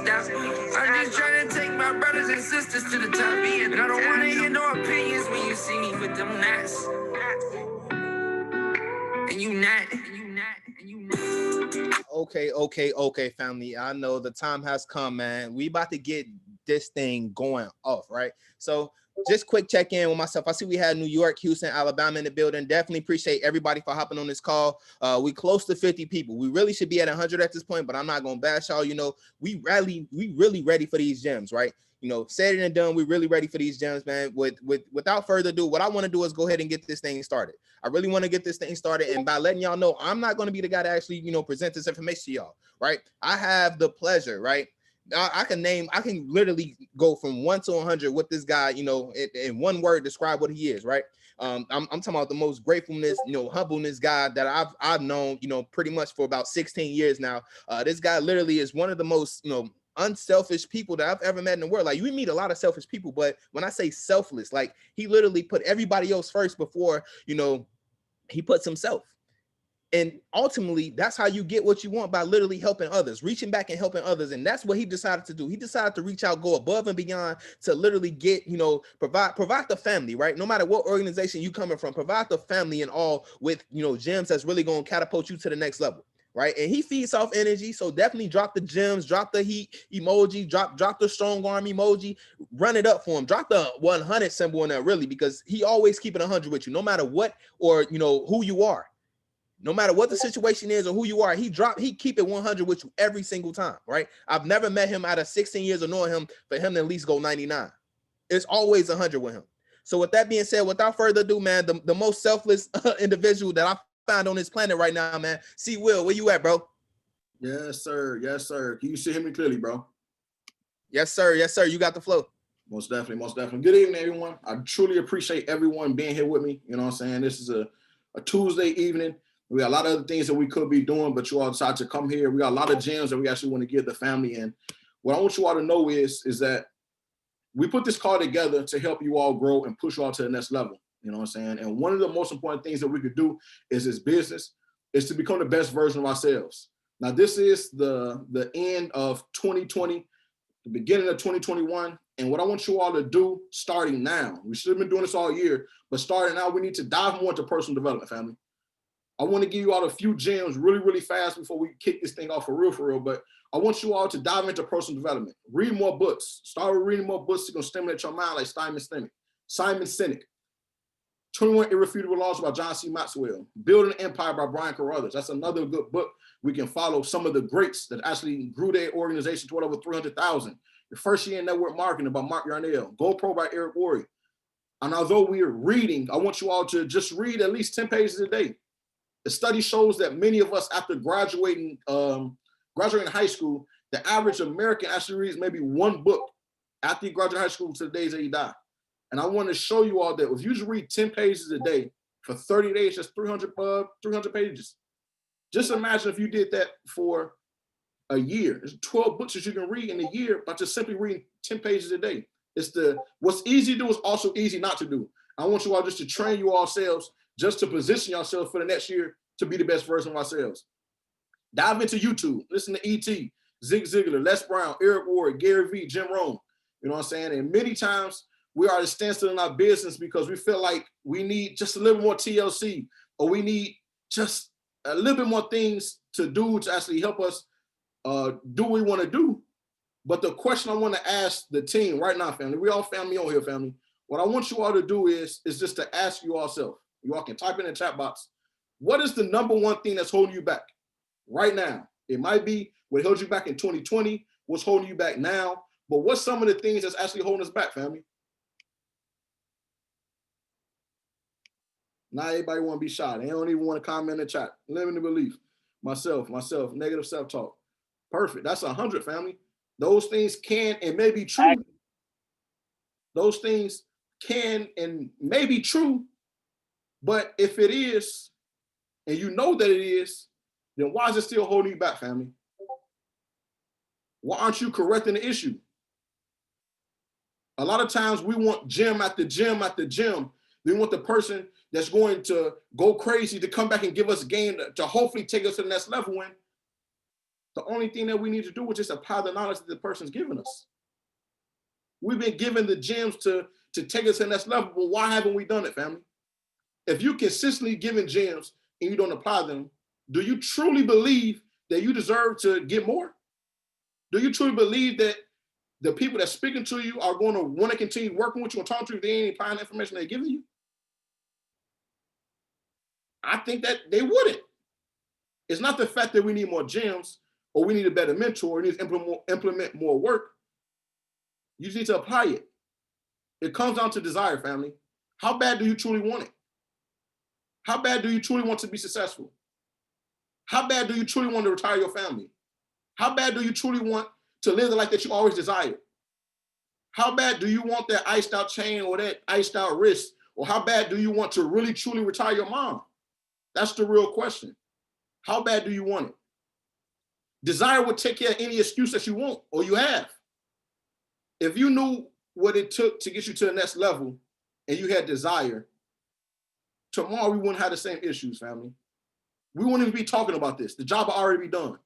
stop. I'm just trying to take my brothers and sisters to the top end. And I don't want to hear no opinions when you see me with them gnats. And you not, and you not, and you not. Okay, family. I know the time has come, man. We about to get this thing going off, right? So just quick check in with myself. I see we had New York, Houston, Alabama in the building. Definitely appreciate everybody for hopping on this call. We close to 50 people. We really should be at 100 at this point, but I'm not gonna bash y'all. You know, we really ready for these gems, right? You know, said and done. We're really ready for these gems, man. Without further ado, what I want to do is go ahead and get this thing started. I really want to get this thing started, and by letting y'all know, I'm not going to be the guy to actually, you know, present this information to y'all, right? I have the pleasure, right? I can literally go from 1 to 100 with this guy, you know, in one word, describe what he is, right? I'm talking about the most gratefulness, you know, humbleness guy that I've known, you know, pretty much for about 16 years now. This guy literally is one of the most, you know, unselfish people that I've ever met in the world. Like, you meet a lot of selfish people, but when I say selfless, like, he literally put everybody else first before, you know, he puts himself. And ultimately, that's how you get what you want, by literally helping others, reaching back and helping others. And that's what he decided to do. He decided to reach out, go above and beyond to literally get, you know, provide the family, right? No matter what organization you coming from, provide the family and all with, you know, gems that's really going to catapult you to the next level. Right. And he feeds off energy. So definitely drop the gems, drop the heat emoji, drop the strong arm emoji, run it up for him. Drop the 100 symbol in there, really, because he always keeping 100 with you, no matter what, or, you know, who you are. No matter what the situation is or who you are, he keep it 100 with you every single time, right? I've never met him out of 16 years of knowing him for him to at least go 99. It's always 100 with him. So with that being said, without further ado, man, the most selfless individual that I found on this planet right now, man. C. Will, where you at, bro? Yes, sir. Yes, sir. Can you see me clearly, bro? Yes, sir. Yes, sir. You got the flow. Most definitely. Most definitely. Good evening, everyone. I truly appreciate everyone being here with me. You know what I'm saying? This is a Tuesday evening. We got a lot of other things that we could be doing, but you all decided to come here. We got a lot of gems that we actually want to give the family. And what I want you all to know is that we put this call together to help you all grow and push you all to the next level. You know what I'm saying? And one of the most important things that we could do is this business is to become the best version of ourselves. Now, this is the end of 2020, the beginning of 2021. And what I want you all to do starting now, we should have been doing this all year, but starting now, we need to dive more into personal development, family. I want to give you all a few gems really, really fast before we kick this thing off for real. But I want you all to dive into personal development. Read more books. Start with reading more books that's going to stimulate your mind, like Simon Sinek. 21 Irrefutable Laws by John C. Maxwell. Building an Empire by Brian Carruthers. That's another good book. We can follow some of the greats that actually grew their organization to over 300,000. The First Year in Network Marketing by Mark Yarnell. Go Pro by Eric Worre. And although we are reading, I want you all to just read at least 10 pages a day. The study shows that many of us, after graduating high school, the average American actually reads maybe one book after you graduate high school to the days that you die. And I want to show you all that if you just read 10 pages a day for 30 days, that's 300 pages. Just imagine if you did that for a year. There's 12 books that you can read in a year by just simply reading 10 pages a day. What's easy to do is also easy not to do. I want you all just to train you all selves, just to position yourself for the next year to be the best version of ourselves. Dive into YouTube, listen to E.T., Zig Ziglar, Les Brown, Eric Worre, Gary Vee, Jim Rohn. You know what I'm saying? And many times we are at a standstill in our business because we feel like we need just a little more TLC, or we need just a little bit more things to do to actually help us do what we want to do. But the question I want to ask the team right now, family, we all family on here, family. What I want you all to do is just to ask you all self. You all can type in the chat box. What is the number one thing that's holding you back right now? It might be what held you back in 2020, what's holding you back now, but what's some of the things that's actually holding us back, family? Not everybody want to be shy. They don't even want to comment in the chat. Limited belief. Myself, negative self-talk. Perfect. That's 100, family. Those things can and may be true. Those things can and may be true, but if it is, and you know that it is, then why is it still holding you back, family? Why aren't you correcting the issue? A lot of times we want gym after gym after gym. We want the person that's going to go crazy to come back and give us a game to hopefully take us to the next level. The only thing that we need to do is just apply the knowledge that the person's given us. We've been given the gems to take us to the next level, but why haven't we done it, family? If you consistently giving gems and you don't apply them, do you truly believe that you deserve to get more? Do you truly believe that the people that's speaking to you are going to want to continue working with you and talking to you if they ain't applying the information they're giving you? I think that they wouldn't. It's not the fact that we need more gems or we need a better mentor, we need to implement more work. You just need to apply it. It comes down to desire, family. How bad do you truly want it? How bad do you truly want to be successful? How bad do you truly want to retire your family? How bad do you truly want to live the life that you always desired? How bad do you want that iced out chain or that iced out wrist? Or how bad do you want to really truly retire your mom? That's the real question. How bad do you want it? Desire will take care of any excuse that you want or you have. If you knew what it took to get you to the next level and you had desire, tomorrow we wouldn't have the same issues, family. We wouldn't even be talking about this. The job will already be done.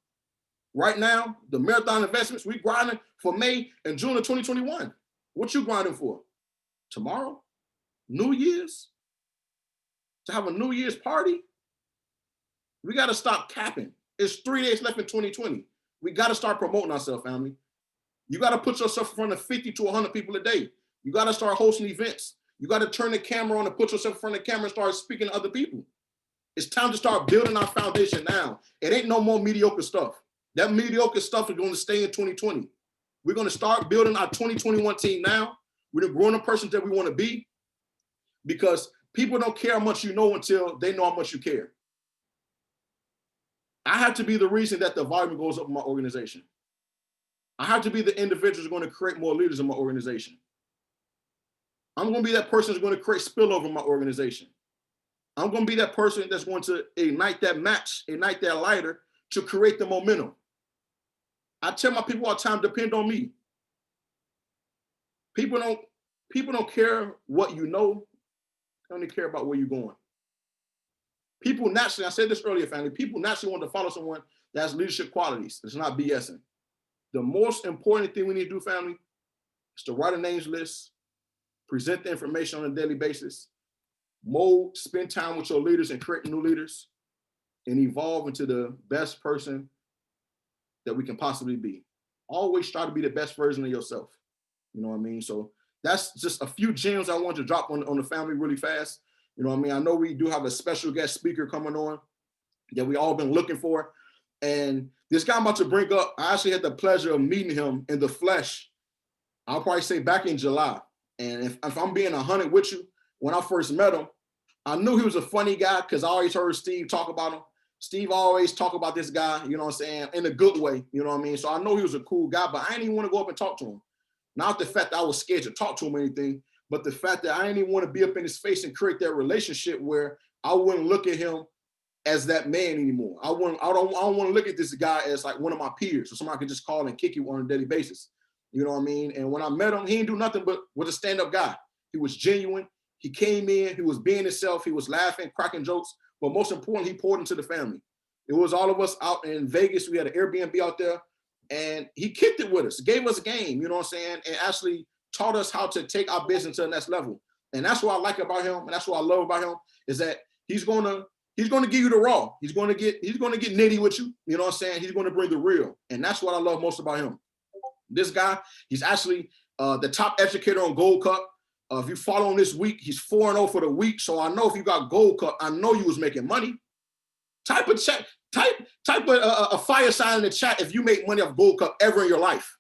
Right now, the marathon investments, we grinding for May and June of 2021. What you grinding for? Tomorrow? New Year's? To have a New Year's party? We got to stop capping. It's 3 days left in 2020. We got to start promoting ourselves, family. You got to put yourself in front of 50 to 100 people a day. You got to start hosting events. You got to turn the camera on and put yourself in front of the camera and start speaking to other people. It's time to start building our foundation now. It ain't no more mediocre stuff. That mediocre stuff is going to stay in 2020. We're going to start building our 2021 team now. We're the grown-up persons that we want to be, because people don't care how much you know until they know how much you care. I have to be the reason that the volume goes up in my organization. I have to be the individual who's going to create more leaders in my organization. I'm going to be that person who's going to create spillover in my organization. I'm going to be that person that's going to ignite that match, ignite that lighter to create the momentum. I tell my people all the time, depend on me. People don't care what you know. They only care about where you're going. People naturally, I said this earlier, family, people naturally want to follow someone that has leadership qualities. It's not BSing. The most important thing we need to do, family, is to write a names list, present the information on a daily basis, mold, spend time with your leaders and create new leaders, and evolve into the best person that we can possibly be. Always try to be the best version of yourself. You know what I mean? So that's just a few gems I want to drop on the family really fast. You know what I mean? I know we do have a special guest speaker coming on that we all been looking for. And this guy I'm about to bring up, I actually had the pleasure of meeting him in the flesh. I'll probably say back in July. And if I'm being 100 with you, when I first met him, I knew he was a funny guy because I always heard Steve talk about him. Steve always talk about this guy, you know what I'm saying, in a good way, you know what I mean? So I know he was a cool guy, but I didn't even want to go up and talk to him. Not the fact that I was scared to talk to him or anything, but the fact that I didn't even want to be up in his face and create that relationship where I wouldn't look at him as that man anymore. I don't want to look at this guy as like one of my peers or somebody I could just call and kick you on a daily basis. You know what I mean? And when I met him, he didn't do nothing but was a stand-up guy. He was genuine. He came in, he was being himself, he was laughing, cracking jokes, but most importantly, he poured into the family. It was all of us out in Vegas. We had an Airbnb out there, and he kicked it with us, gave us a game, you know what I'm saying, and actually taught us how to take our business to the next level. And that's what I like about him, and that's what I love about him, is that he's gonna give you the raw. He's gonna get nitty with you, you know what I'm saying? He's gonna bring the real, and that's what I love most about him. This guy, he's actually the top educator on Gold Cup. If you follow him this week, he's 4-0 for the week. So I know if you got Gold Cup, I know you was making money. Type a fire sign in the chat if you make money off Gold Cup ever in your life.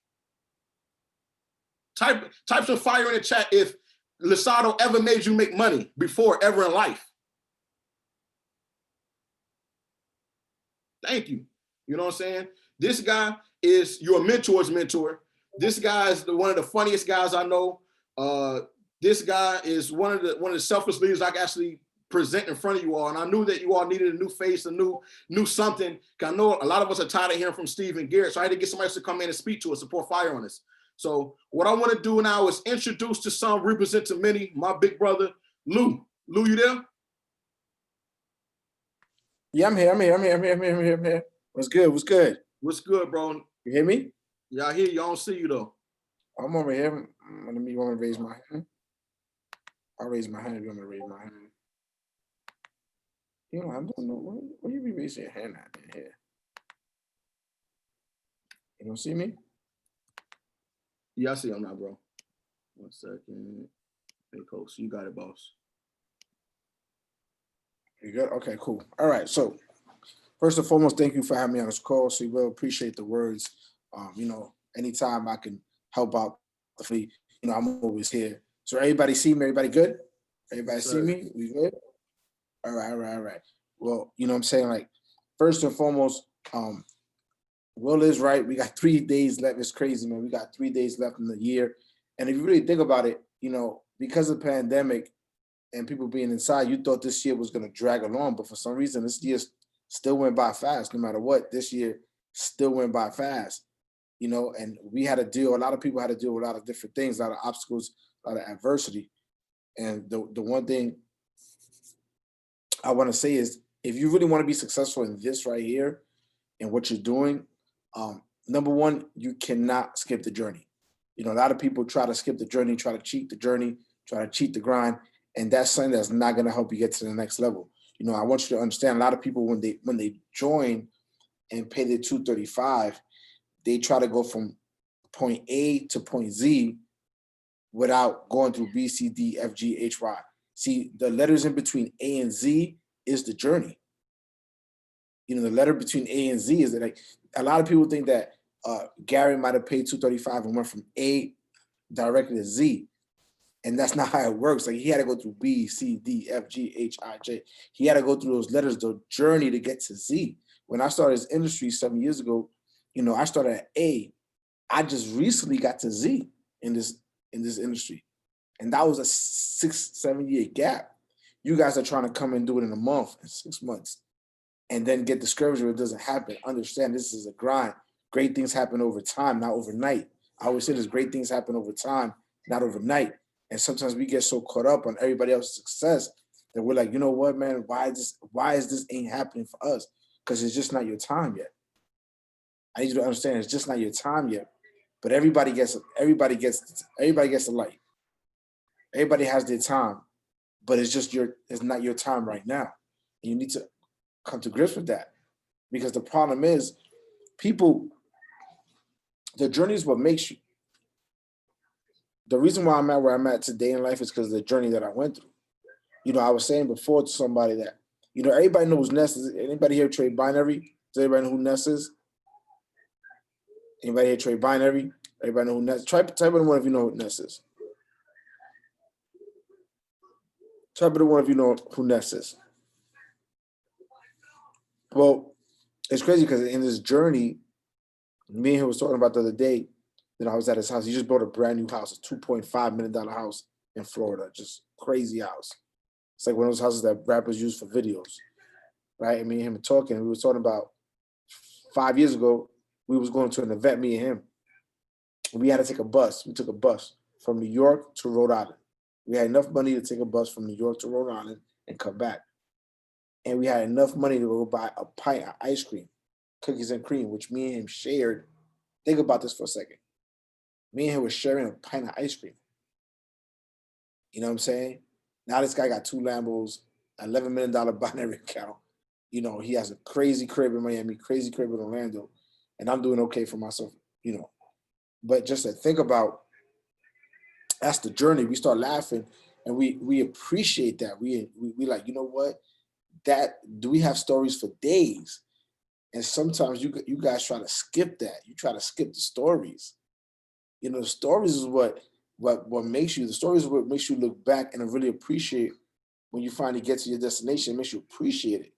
Type some fire in the chat if Lisaldo ever made you make money before ever in life. Thank you. You know what I'm saying? This guy is your mentor's mentor. This guy is one of the funniest guys I know. This guy is one of the selfless leaders I can actually present in front of you all. And I knew that you all needed a new face, a new something. I know a lot of us are tired of hearing from Steve and Garrett. So I had to get somebody else to come in and speak to us and pour fire on us. So what I want to do now is introduce to some, represent to many, my big brother, Lou. Lou, you there? Yeah, I'm here. What's good? What's good, bro? You hear me? Yeah, I hear you. I don't see you though. I'm over here. Let me want to raise my hand. I'll raise my hand if you want me to raise my hand. You know, I don't know. What you be raising your hand at in here? You don't see me? Yeah, I see him now, bro. 1 second. Hey, coach, you got it, boss. You good? Okay, cool. All right. So first and foremost, thank you for having me on this call. So we will appreciate the words. You know, anytime I can help out the fleet, you know, I'm always here. So everybody see me? Everybody good? Everybody see me? We good? All right, all right, all right. Well, you know what I'm saying? Like, first and foremost, Will is right. We got 3 days left. It's crazy, man. We got 3 days left in the year. And if you really think about it, you know, because of the pandemic and people being inside, you thought this year was going to drag along. But for some reason, this year still went by fast. No matter what, this year still went by fast. You know, and we had to deal, a lot of people had to deal with a lot of different things, a lot of obstacles, a lot of adversity. And the one thing I want to say is, if you really want to be successful in this right here and what you're doing, number one, you cannot skip the journey. You know, a lot of people try to skip the journey, try to cheat the journey, try to cheat the grind, and that's something that's not going to help you get to the next level. You know, I want you to understand, a lot of people when they join and pay their 235, they try to go from point A to point Z without going through B, C, D, F, G, H, Y. See, the letters in between A and Z is the journey. You know, the letter between A and Z is that, like, a lot of people think that Gary might have paid 235 and went from A directly to Z. And that's not how it works. Like, he had to go through B, C, D, F, G, H, I, J. He had to go through those letters, the journey to get to Z. When I started this industry 7 years ago, you know, I started at A. I just recently got to Z in this industry. And that was a 6-7 year gap. You guys are trying to come and do it in a month, in 6 months, and then get discouraged when it doesn't happen. Understand, this is a grind. Great things happen over time, not overnight. I always say this: great things happen over time, not overnight. And sometimes we get so caught up on everybody else's success that we're like, you know what, man, why is this ain't happening for us? Because it's just not your time yet. I need you to understand, it's just not your time yet. But everybody gets the light. Everybody has their time, but it's not your time right now. And you need to come to grips with that. Because the problem is, people, the journey is what makes you. The reason why I'm at where I'm at today in life is because of the journey that I went through. You know, I was saying before to somebody that, you know, everybody knows Ness is. Anybody here trade binary? Does everybody know who Ness is? Anybody here trade binary? Everybody know who Ness is? Type in one if you know who Ness is. Type in one if you know who Ness is. Well, it's crazy because in this journey, me and him was talking about the other day that I was at his house. He just bought a brand new house, a $2.5 million house in Florida. Just crazy house. It's like one of those houses that rappers use for videos, right? And me and him were talking. We were talking about 5 years ago, we was going to an event, me and him. We had to take a bus. We took a bus from New York to Rhode Island. We had enough money to take a bus from New York to Rhode Island and come back. And we had enough money to go buy a pint of ice cream, cookies and cream, which me and him shared. Think about this for a second. Me and him were sharing a pint of ice cream. You know what I'm saying? Now this guy got 2 Lambos, $11 million binary account. You know, he has a crazy crib in Miami, crazy crib in Orlando, and I'm doing okay for myself, you know. But just to think about, that's the journey. We start laughing, and we appreciate that. We like, you know what? We have stories for days, and sometimes you guys try to skip that. You try to skip the stories. You know, the stories is what makes you. The stories is what makes you look back and really appreciate when you finally get to your destination. It makes you appreciate it.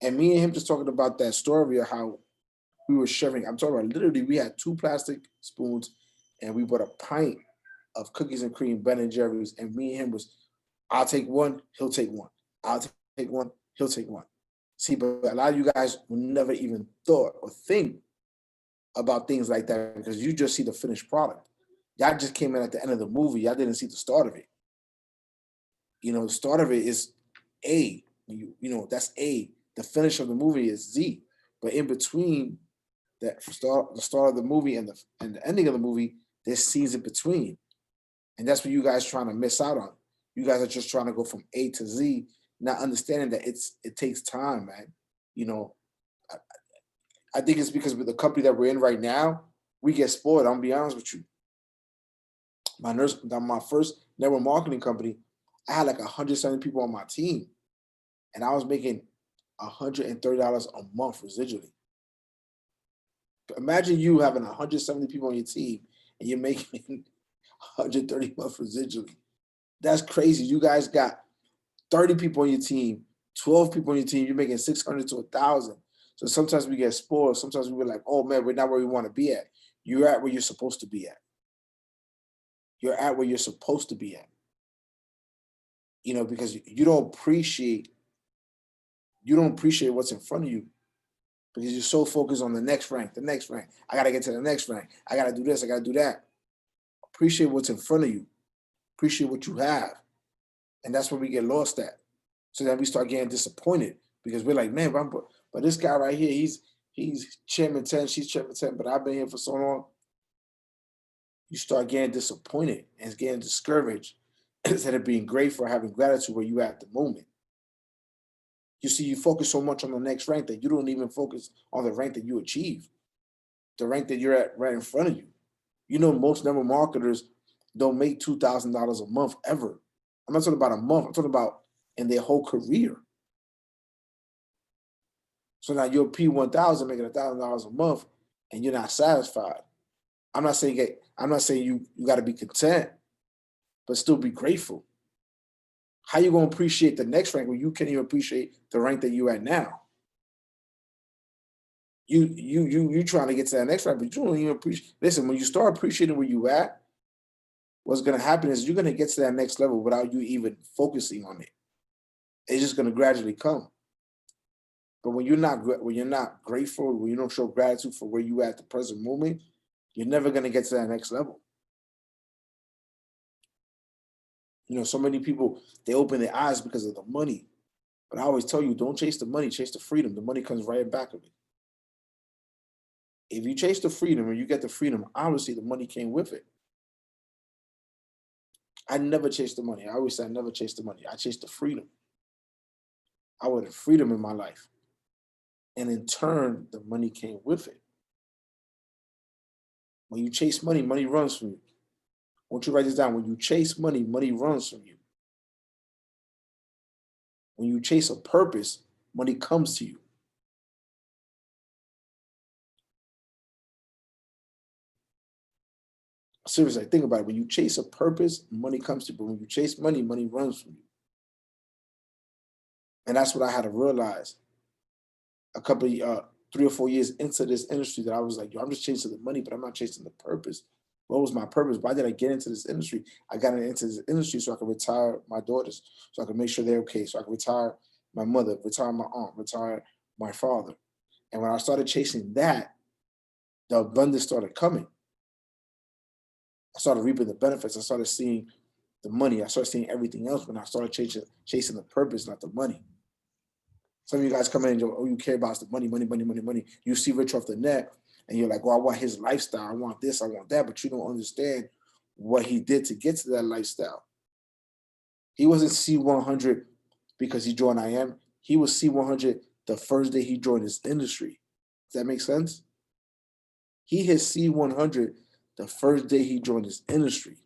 And me and him just talking about that story of how we were sharing. I'm talking about literally, we had 2 plastic spoons, and we bought a pint of cookies and cream, Ben and Jerry's, and me and him was, I'll take one, he'll take one. I'll take one, he'll take one. See, but a lot of you guys never even thought or think about things like that because you just see the finished product. Y'all just came in at the end of the movie. Y'all didn't see the start of it. You know, the start of it is A. You know, that's A. The finish of the movie is Z. But in between, that the start of the movie and the ending of the movie, there's scenes in between. And that's what you guys trying to miss out on. You guys are just trying to go from A to Z, not understanding that it takes time, man. You know, I think it's because with the company that we're in right now, we get spoiled. I'm gonna be honest with you. My first network marketing company, I had like 170 people on my team, and I was making $130 a month residually. Imagine you having 170 people on your team and you're making 130 a month residually. That's crazy. You guys got 30 people on your team, 12 people on your team, you're making 600 to 1,000. So sometimes we get spoiled. Sometimes we're like, oh man, we're not where we want to be at. You're at where you're supposed to be at. You're at where you're supposed to be at. You know, because you don't appreciate what's in front of you because you're so focused on the next rank. I got to get to the next rank. I got to do this. I got to do that. Appreciate what's in front of you. Appreciate what you have. And that's where we get lost at. So then we start getting disappointed because we're like, man, but this guy right here, he's chairman 10, she's chairman 10, but I've been here for so long. You start getting disappointed and getting discouraged instead of being grateful or having gratitude where you at the moment. You see, you focus so much on the next rank that you don't even focus on the rank that you achieve, the rank that you're at right in front of you. You know, most network marketers don't make $2,000 a month ever. I'm not talking about a month. I'm talking about in their whole career. So now you're P1000 making $1,000 a month and you're not satisfied. I'm not saying you got to be content, but still be grateful. How you gonna appreciate the next rank when you can't even appreciate the rank that you at now? You trying to get to that next rank, but you don't even appreciate. Listen, when you start appreciating where you at, what's gonna happen is you're gonna get to that next level without you even focusing on it. It's just gonna gradually come. But when you're not grateful, when you don't show gratitude for where you at the present moment, you're never gonna get to that next level. You know, so many people, they open their eyes because of the money. But I always tell you, don't chase the money, chase the freedom. The money comes right back of it. If you chase the freedom and you get the freedom, obviously the money came with it. I never chased the money. I always say I never chased the money. I chased the freedom. I wanted freedom in my life. And in turn, the money came with it. When you chase money, money runs from you. I want you to write this down. When you chase money, money runs from you. When you chase a purpose, money comes to you. Seriously, think about it. When you chase a purpose, money comes to you. But when you chase money, money runs from you. And that's what I had to realize a couple of 3 or 4 years into this industry that I was like, yo, I'm just chasing the money, but I'm not chasing the purpose. What was my purpose? Why did I get into this industry? I got into this industry so I could retire my daughters, so I could make sure they're okay, so I could retire my mother, retire my aunt, retire my father. And when I started chasing that, the abundance started coming. I started reaping the benefits. I started seeing the money. I started seeing everything else when I started chasing the purpose, not the money. Some of you guys come in and you care about the money, money, money, money, money. You see Rich off the net and you're like, well, I want his lifestyle. I want this, I want that. But you don't understand what he did to get to that lifestyle. He wasn't C100 because he joined IM. He was C100 the first day he joined this industry. Does that make sense? He hit C100 the first day he joined this industry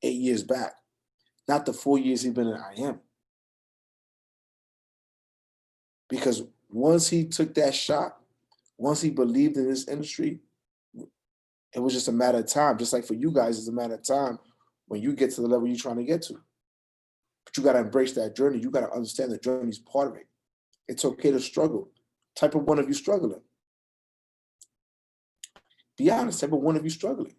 8 years back, not the 4 years he's been in IM. Because once he took that shot, once he believed in this industry, it was just a matter of time. Just like for you guys, it's a matter of time when you get to the level you're trying to get to. But you got to embrace that journey. You got to understand the journey is part of it. It's okay to struggle. Type of one of you struggling. Be honest, type of one of you struggling.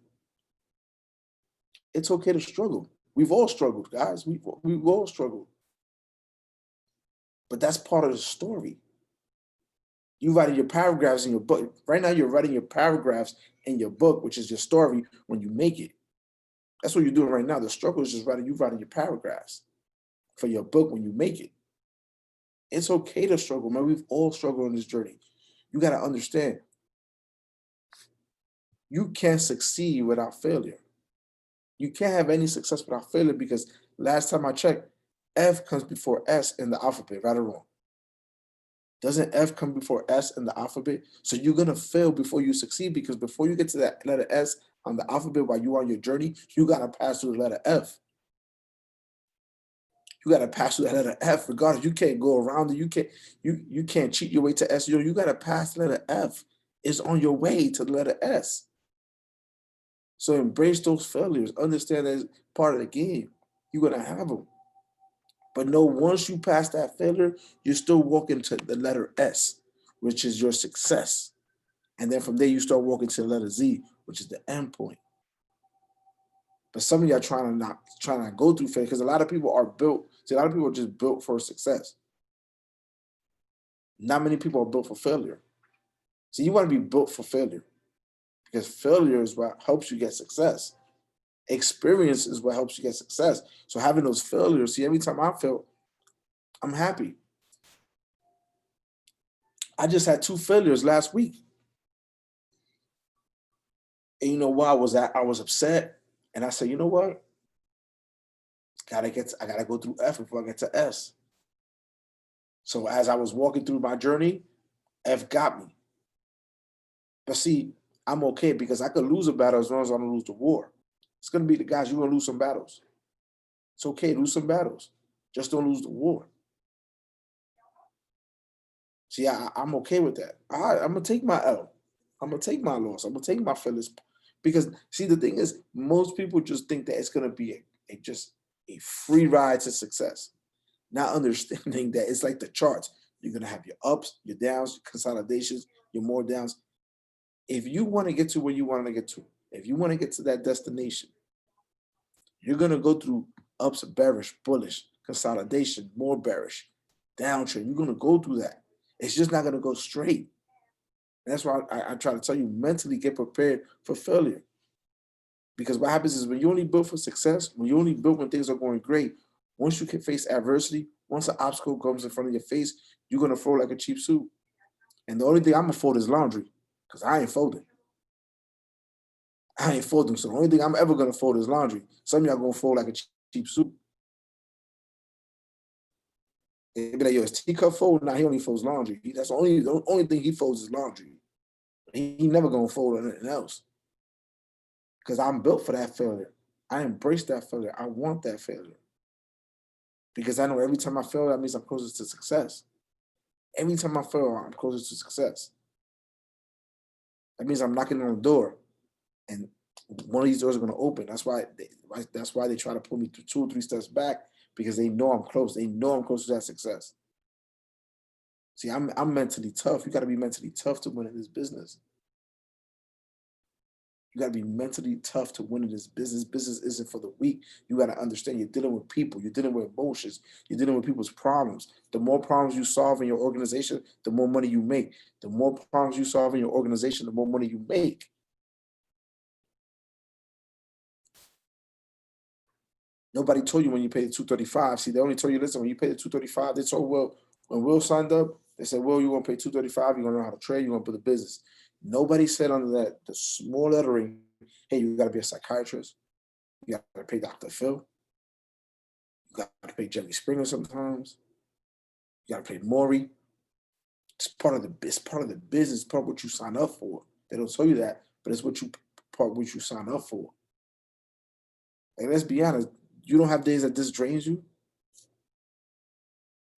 It's okay to struggle. We've all struggled, guys. We've all struggled. But that's part of the story. You writing your paragraphs in your book. Right now, you're writing your paragraphs in your book, which is your story when you make it. That's what you're doing right now. The struggle is just writing your paragraphs for your book when you make it. It's okay to struggle, man. We've all struggled on this journey. You got to understand, You can't succeed without failure. You can't have any success without failure because last time I checked, F comes before S in the alphabet, right or wrong? Doesn't F come before S in the alphabet? So you're going to fail before you succeed because before you get to that letter S on the alphabet while you're on your journey, you got to pass through the letter F. You got to pass through that letter F regardless. You can't go around it. You can't cheat your way to S. You got to pass the letter F. It's on your way to the letter S. So embrace those failures. Understand that it's part of the game. You're going to have them. But no, once you pass that failure, you're still walking to the letter S, which is your success. And then from there, you start walking to the letter Z, which is the end point. But some of y'all trying to go through failure because a lot of people are built. See, a lot of people are just built for success. Not many people are built for failure. So you want to be built for failure because failure is what helps you get success. Experience is what helps you get success. So having those failures, see, every time I fail, I'm happy. I just had 2 failures last week. And you know why I was upset. And I said, you know what? I gotta go through F before I get to S. So as I was walking through my journey, F got me. But see, I'm okay because I could lose a battle as long as I don't lose the war. It's gonna be the guys, you're gonna lose some battles. It's okay, lose some battles. Just don't lose the war. See, I'm okay with that. I'm gonna take my L. I'm gonna take my loss. I'm gonna take my failures. Because see, the thing is, most people just think that it's gonna be just a free ride to success. Not understanding that it's like the charts. You're gonna have your ups, your downs, your consolidations, your more downs. If you want to get to where you want to get to, if you want to get to that destination, you're gonna go through ups, bearish, bullish, consolidation, more bearish, downtrend. You're gonna go through that. It's just not gonna go straight. That's why I try to tell you mentally get prepared for failure. Because what happens is when you only build for success, when you only build when things are going great, once you can face adversity, once an obstacle comes in front of your face, you're gonna fold like a cheap suit. And the only thing I'm gonna fold is laundry, because I ain't folding. I ain't folding. So the only thing I'm ever gonna fold is laundry. Some of y'all gonna fold like a cheap suit. They be like, yo, is teacup fold? Nah, he only folds laundry. That's the only thing he folds is laundry. He never gonna fold anything else. Because I'm built for that failure. I embrace that failure. I want that failure. Because I know every time I fail, that means I'm closer to success. Every time I fail, I'm closer to success. That means I'm knocking on the door, and one of these doors are going to open. That's why they try to pull me through 2 or 3 steps back, because they know I'm close. They know I'm close to that success. See, I'm mentally tough. You got to be mentally tough to win in this business. You got to be mentally tough to win in this business. Business isn't for the weak. You got to understand you're dealing with people. You're dealing with emotions. You're dealing with people's problems. The more problems you solve in your organization, the more money you make. The more problems you solve in your organization, the more money you make. Nobody told you when you paid the $235. See, they only told you, listen, when you pay the $235, they told Will, when Will signed up, they said, Will, you're going to pay $235. You're going to know how to trade. You're going to build a business. Nobody said under that, the small lettering, hey, you got to be a psychiatrist. You got to pay Dr. Phil. You got to pay Jerry Springer sometimes. You got to pay Maury. It's part of the business, part of what you sign up for. They don't tell you that, but it's part of what you sign up for. Like, let's be honest, you don't have days that this drains you.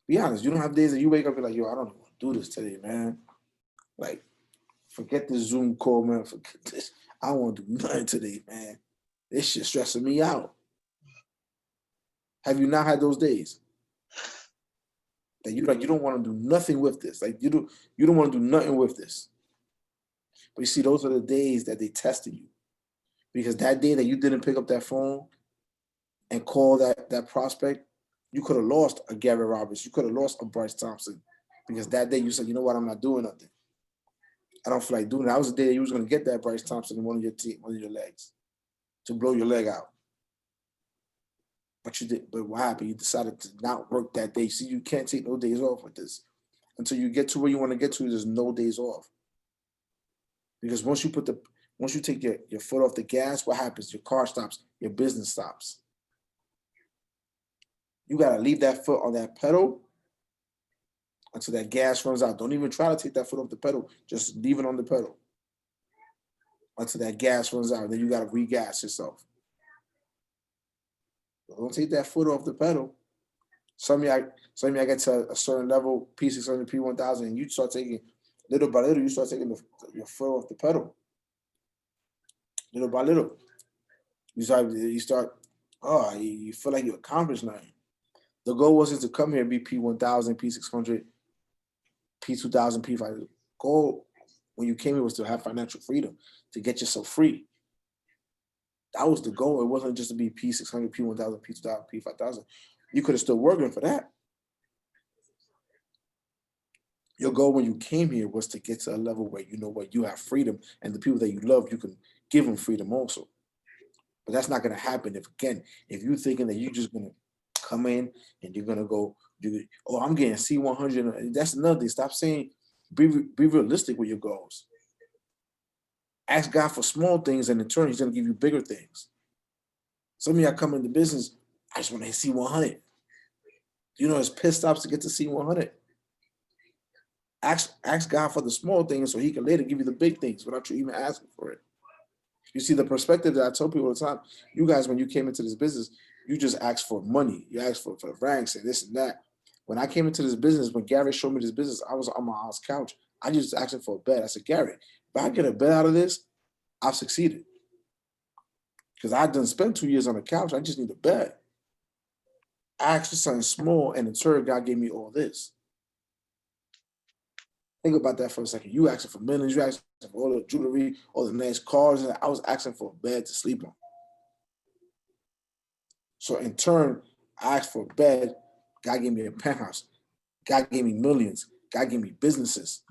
Be honest, you don't have days that you wake up and be like, yo, I don't want to do this today, man. Like, forget this Zoom call, man. Forget this. I don't want to do nothing today, man. This shit stressing me out. Have you not had those days? That you don't want to do nothing with this. Like you don't want to do nothing with this. But you see, those are the days that they tested you. Because that day that you didn't pick up that phone and call that prospect, you could have lost a Gary Roberts. You could have lost a Bryce Thompson. Because that day you said, you know what, I'm not doing nothing. I don't feel like doing it. That was the day that you was going to get that Bryce Thompson in one of your legs to blow your leg out. But you did. But what happened? You decided to not work that day. See, you can't take no days off with this. Until you get to where you want to get to, there's no days off. Because once you put Once you take your foot off the gas, what happens? Your car stops, your business stops. You got to leave that foot on that pedal until that gas runs out. Don't even try to take that foot off the pedal. Just leave it on the pedal until that gas runs out. Then you got to regas yourself. Don't take that foot off the pedal. Some of y'all get to a certain level, P600, P1000, and you start taking, little by little, you start taking your foot off the pedal. Little by little. You start, you feel like you accomplished nothing. The goal wasn't to come here and be P1000, P600, P2000, P5. The goal when you came here was to have financial freedom, to get yourself free. That was the goal. It wasn't just to be P600, P1000, P2000, P5000. You could have still working for that. Your goal when you came here was to get to a level where you know what, you have freedom, and the people that you love, you can give them freedom also. But that's not going to happen if you're thinking that you're just going to come in and you're going to go, I'm getting C100. That's another thing. Stop saying, be realistic with your goals. Ask God for small things, and in turn, he's going to give you bigger things. Some of y'all come into business, I just want to hit C100. You know, it's pit stops to get to C100. Ask God for the small things so he can later give you the big things without you even asking for it. You see, the perspective that I tell people all the time, you guys, when you came into this business, you just asked for money. You asked for the ranks and this and that. When I came into this business, when Gary showed me this business, I was on my house couch. I just asked him for a bed. I said, Gary, if I get a bed out of this, I've succeeded. Because I done spent 2 years on the couch. I just need a bed. I asked for something small, and in turn, God gave me all this. Think about that for a second. You asking for millions, you asking for all the jewelry, all the nice cars, and I was asking for a bed to sleep on. So in turn, I asked for a bed. God gave me a penthouse. God gave me millions. God gave me businesses.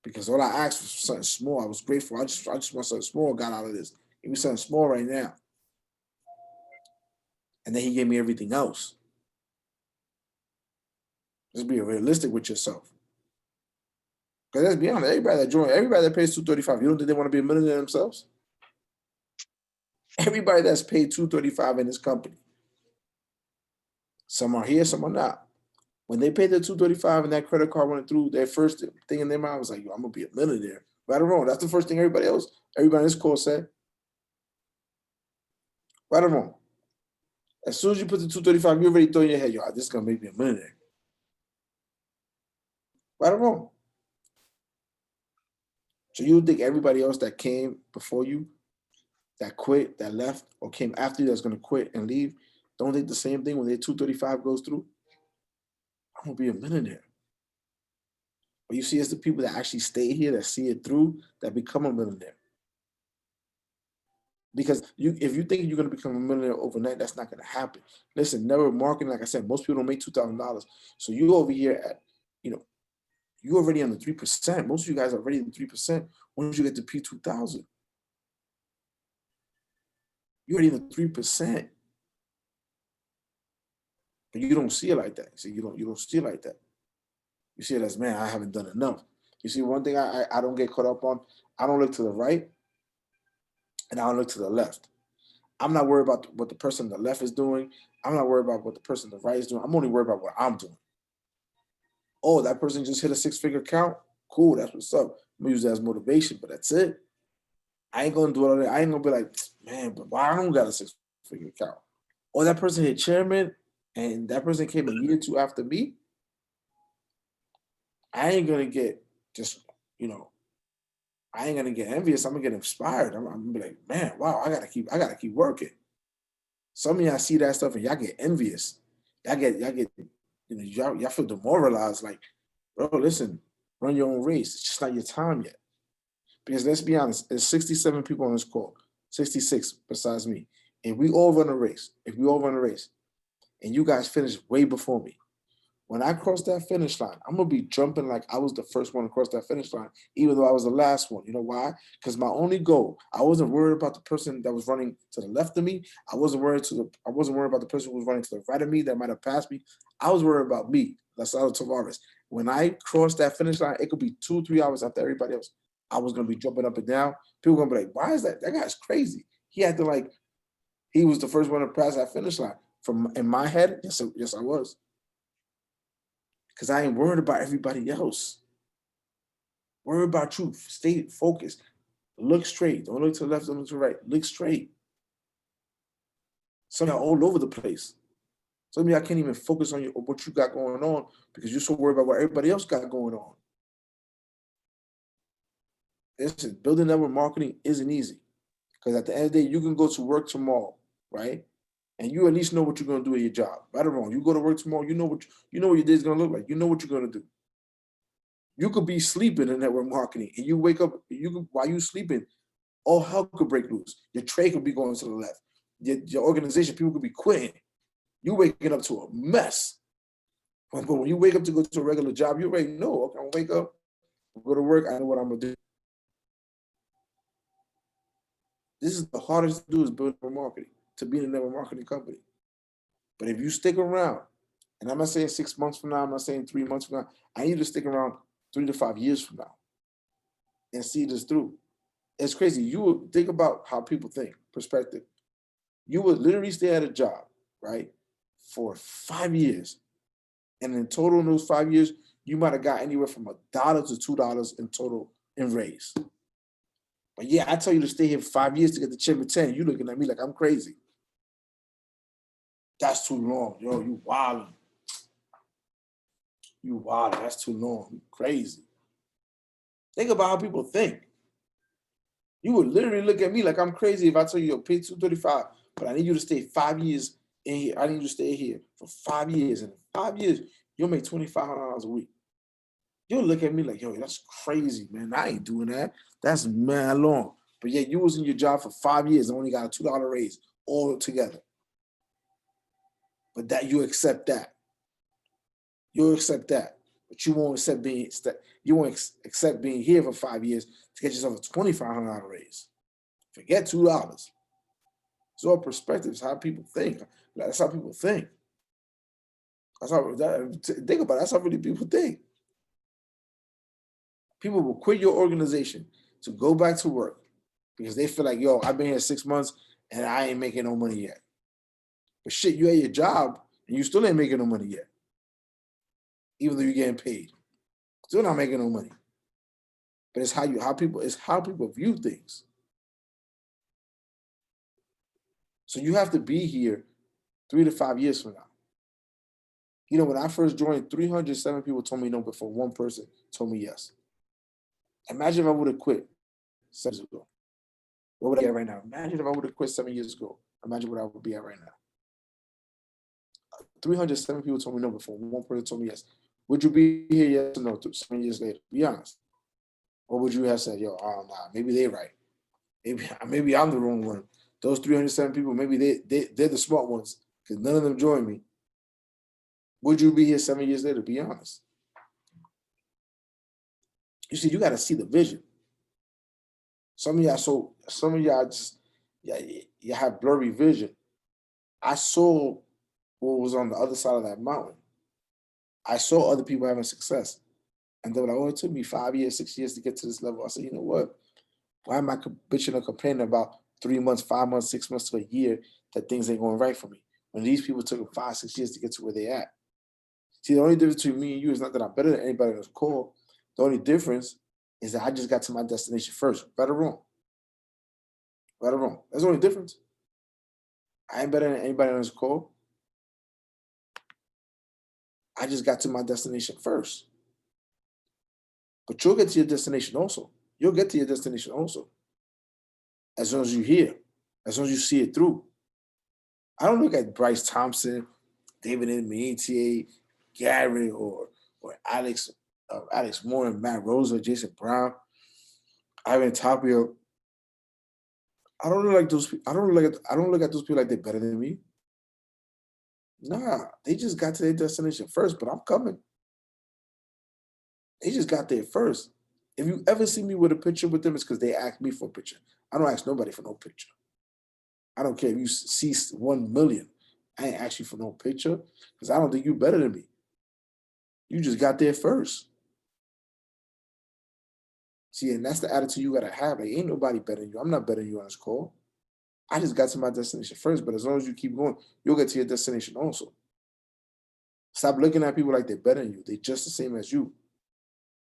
Because all I asked was something small. I was grateful. I just want something small got out of this. Give me something small right now. And then he gave me everything else. Just be realistic with yourself. Because let's be honest, everybody that pays $235, you don't think they want to be a millionaire themselves? Everybody that's paid $235 in this company. Some are here, some are not. When they paid the $235 and that credit card went through, their first thing in their mind was like, yo, I'm gonna be a millionaire. Right or wrong? That's the first thing everybody in this call said. Right or wrong? As soon as you put the $235, you already throw in your head, yo, this is gonna make me a millionaire. Right or wrong? So you think everybody else that came before you, that quit, that left, or came after you that's gonna quit and leave, don't think the same thing when their $235 goes through? I'm gonna be a millionaire. But you see, it's the people that actually stay here, that see it through, that become a millionaire. Because if you think you're gonna become a millionaire overnight, that's not gonna happen. Listen, network marketing, like I said, most people don't make $2,000. So you over here at, you already on the 3%. Most of you guys are already in the 3%. Once you get to P2000, you're already in the 3%. But you don't see it like that. See, you don't see it like that. You see it as, man, I haven't done enough. You see, one thing I don't get caught up on, I don't look to the right and I don't look to the left. I'm not worried about what the person on the left is doing. I'm not worried about what the person on the right is doing. I'm only worried about what I'm doing. Oh, that person just hit a 6-figure count? Cool, that's what's up. I'm gonna use that as motivation, but that's it. I ain't gonna do it all that. I ain't gonna be like, man, but why I don't got a 6-figure count? Or that person hit chairman and that person came a year or two after me. I ain't gonna get just, I ain't gonna get envious. I'm gonna get inspired. I'm gonna be like, man, wow, I gotta keep working. Some of y'all see that stuff and y'all get envious. Y'all get, y'all feel demoralized. Like, bro, listen, run your own race. It's just not your time yet. Because let's be honest, there's 67 people on this call, 66 besides me. If we all run a race, and you guys finish way before me, when I cross that finish line, I'm gonna be jumping like I was the first one to cross that finish line, even though I was the last one. You know why? Because my only goal, I wasn't worried about the person that was running to the left of me. I wasn't worried about the person who was running to the right of me that might have passed me. I was worried about me, Lisaldo Tavarez. When I crossed that finish line, it could be 2-3 hours after everybody else. I was gonna be jumping up and down. People gonna be like, why is that? That guy's crazy. He had to like, he was the first one to pass that finish line. From in my head, yes, I was. Because I ain't worried about everybody else. Worry about you. Stay focused. Look straight. Don't look to the left, don't look to the right. Look straight. Some of y'all all over the place. Some of y'all can't even focus on what you got going on because you're so worried about what everybody else got going on. Listen, building network marketing isn't easy. Because at the end of the day, you can go to work tomorrow, right? And you at least know what you're gonna do at your job. Right or wrong. You go to work tomorrow, you know what your day's gonna look like. You know what you're gonna do. You could be sleeping in network marketing and you wake up, while you sleeping, all hell could break loose. Your trade could be going to the left. Your organization, people could be quitting. You waking up to a mess. But when you wake up to go to a regular job, you already know, okay, I'm gonna wake up, go to work, I know what I'm gonna do. This is the hardest to do is build network marketing, to be in a network marketing company. But if you stick around, and I'm not saying 6 months from now, I'm not saying 3 months from now, I need you to stick around 3 to 5 years from now and see this through. It's crazy. You would think about how people think, perspective. You would literally stay at a job, right, for 5 years. And in total, in those 5 years, you might have got anywhere from $1 to $2 in total in raise. But yeah, I tell you to stay here for 5 years to get the chip at 10. You looking at me like I'm crazy. That's too long, yo. You wildin'. You wildin'. That's too long. You crazy. Think about how people think. You would literally look at me like I'm crazy if I tell you, yo, pay $235, but I need you to stay 5 years in here. I need you to stay here for 5 years. And in 5 years, you'll make $2,500 a week. You'll look at me like, yo, that's crazy, man. I ain't doing that. That's mad long. But yet you was in your job for 5 years and only got a $2 raise all together. But that you accept that. You'll accept that. But you won't accept being here for 5 years to get yourself a $2,500 raise. Forget $2. It's all perspectives, how people think. That's how people think. Think about it. That's how really people think. People will quit your organization to go back to work because they feel like, yo, I've been here 6 months and I ain't making no money yet. But shit, you at your job and you still ain't making no money yet. Even though you're getting paid. Still not making no money. But it's how people view things. So you have to be here 3 to 5 years from now. You know, when I first joined, 307 people told me no before one person told me yes. Imagine if I would have quit 7 years ago. What would I be at right now? Imagine if I would have quit 7 years ago. Imagine what I would be at right now. 307 people told me no before one person told me yes. Would you be here yes or no 7 years later? Be honest. Or would you have said, yo, oh, nah, maybe they're right. Maybe I'm the wrong one. Those 307 people, maybe they're the smart ones because none of them joined me. Would you be here 7 years later? Be honest. You see, you got to see the vision. Some of y'all just, you have blurry vision. I saw what was on the other side of that mountain. I saw other people having success. And then when it took me 5 years, 6 years to get to this level, I said, you know what? Why am I bitching or complaining about 3 months, 5 months, 6 months to a year that things ain't going right for me? When these people took them 5, 6 years to get to where they at. See, the only difference between me and you is not that I'm better than anybody on this call. The only difference is that I just got to my destination first. Right or wrong? Right or wrong? That's the only difference. I ain't better than anybody on this call. I just got to my destination first. But you'll get to your destination also. You'll get to your destination also. As long as you're here. As long as you see it through. I don't look at Bryce Thompson, David Mietier, Gary, or Alex Moore, Matt Rosa, Jason Brown, Ivan Tapio. I don't look like those people. I don't look at those people like they're better than me. Nah, they just got to their destination first, but I'm coming. They just got there first. If you ever see me with a picture with them, it's because they asked me for a picture. I don't ask nobody for no picture. I don't care if you see 1 million. I ain't ask you for no picture because I don't think you're better than me. You just got there first. See, and that's the attitude you gotta have. Like, ain't nobody better than you. I'm not better than you on this call. I just got to my destination first, but as long as you keep going, you'll get to your destination also. Stop looking at people like they're better than you. They're just the same as you.